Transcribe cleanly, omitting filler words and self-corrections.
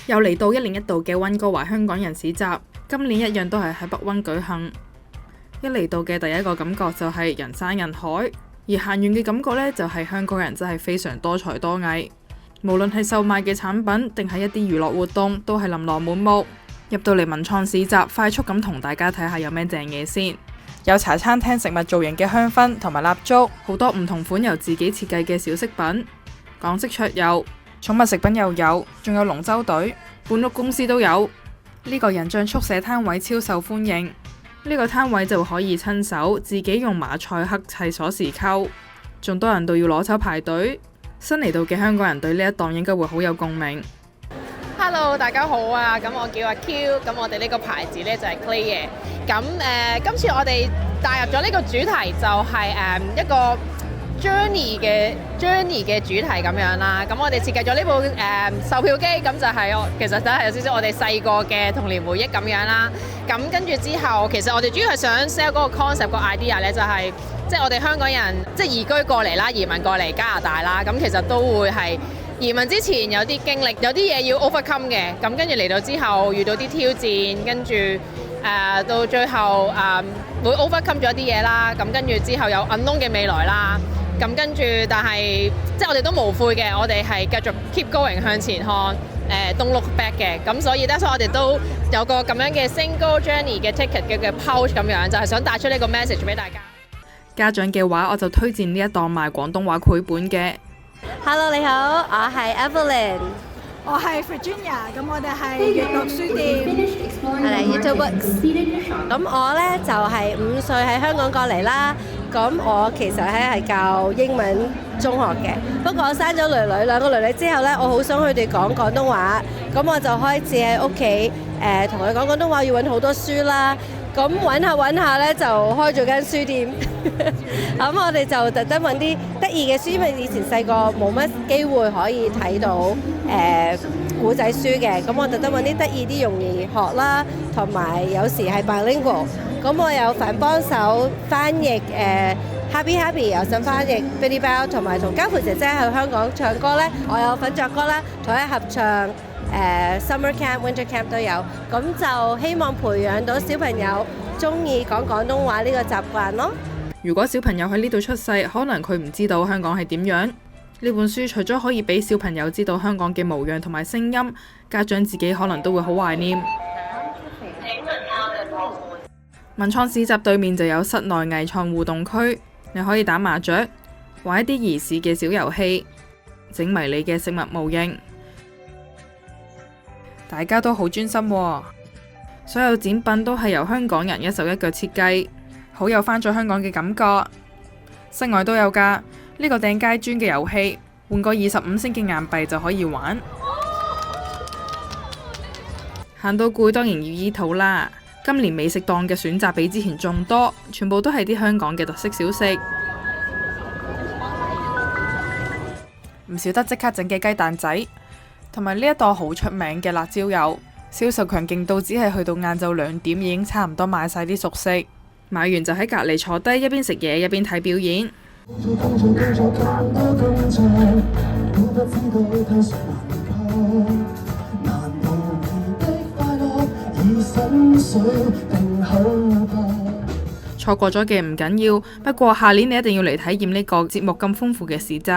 又嚟到一年一度嘅溫哥華香港人市集，今年一樣都係喺北溫舉行。一嚟到嘅第一個感覺就係人山人海，而行完嘅感覺呢，就係香港人真係非常多才多藝，無論係售賣嘅產品定係一啲娛樂活動，都係琳琅滿目。入到嚟文創市集，快速咁同大家睇下有咩正嘢先。有茶餐廳食物造型嘅香薰同埋蠟燭，好多唔同款由自己設計嘅小飾品，港式桌遊、寵物食品又有，仲有龍舟隊、搬屋公司都有。呢個人像速寫攤位超受歡迎，呢個攤位就可以親手自己用馬賽克砌鎖匙扣，仲多人到要攞手排隊。新嚟到嘅香港人對呢一檔應該會好有共鳴。Hello， 大家好啊！咁我叫阿 Q， 咁我哋呢個牌子呢就係 Clay 嘅。咁今次我哋帶入咗呢個主題就係一個 journey 嘅主題咁樣啦。咁我哋設計咗呢部售票機，咁就係其實真係有少少我哋細個嘅童年回憶咁樣啦。咁跟住之後，其實我哋主要係想 sell 嗰個 concept 個 idea 呢，就係即係我哋香港人即係移居過嚟啦，移民過嚟加拿大啦。咁其實都會係移民之前有啲經歷，有啲嘢要 overcome 嘅，咁跟住嚟到之後遇到啲挑戰，跟住到最後會 overcome 咗啲嘢啦，咁跟住之後有 unknown 嘅未來啦，咁跟住但係即係我哋都無悔嘅，我哋係繼續 keep going 向前看，don't look back 嘅，咁所以我哋都有個咁樣嘅 single journey 嘅 ticket 嘅 pouch 咁樣，就係想帶出呢個 message 俾大家。家長嘅話，我就推薦呢一檔賣廣東話繪本嘅。Hello， 你好，我係 Evelyn， 我係 Virginia， 咁我哋係閱讀書店，我哋 YouTube Books。咁我呢就係5歲喺香港過嚟啦。咁我其實係教英文中學嘅，不過我生咗兩個女之後呢，我好想佢哋講廣東話，咁我就開始喺屋企同佢講廣東話，要揾好多書啦。咁揾下呢，就開咗間書店。咁我哋就特登揾啲得意嘅書，因為以前細個冇乜機會可以睇到古仔書嘅。咁我特登揾啲得意啲容易學啦，同埋有時係 bilingual。咁我有份幫手翻譯Happy 有份翻譯 Billy Bell， 同埋同家培姐姐去香港唱歌呢，我有份作歌啦，同佢合唱。Summer Camp、Winter Camp 都有，咁就希望培養到小朋友中意講廣東話呢個習慣咯。如果小朋友喺呢度出世，可能佢唔知道香港係點樣。呢本書除咗可以俾小朋友知道香港嘅模樣同埋聲音，家長自己可能都會好懷念。文創市集對面就有室內藝創互動區，你可以打麻雀，玩一啲兒時嘅小遊戲，整迷你嘅食物模型。大家都好專心喎，所有展品都係由香港人一手一腳設計，好有返咗香港嘅感覺。室外都有㗎，呢個掟街磚嘅遊戲，換個25星嘅硬幣就可以玩。行到攰當然要醫肚啦，今年美食檔嘅選擇比之前仲多，全部都係啲香港嘅特色小食，唔少得即刻整嘅雞蛋仔。同埋呢一檔好出名嘅辣椒油，銷售強勁到只係去到晏晝2點已經差唔多賣晒啲熟食，買完就喺隔離坐低一邊食嘢一邊睇表演。錯過咗嘅唔緊要，不過下年你一定要嚟體驗呢個節目咁豐富嘅市集。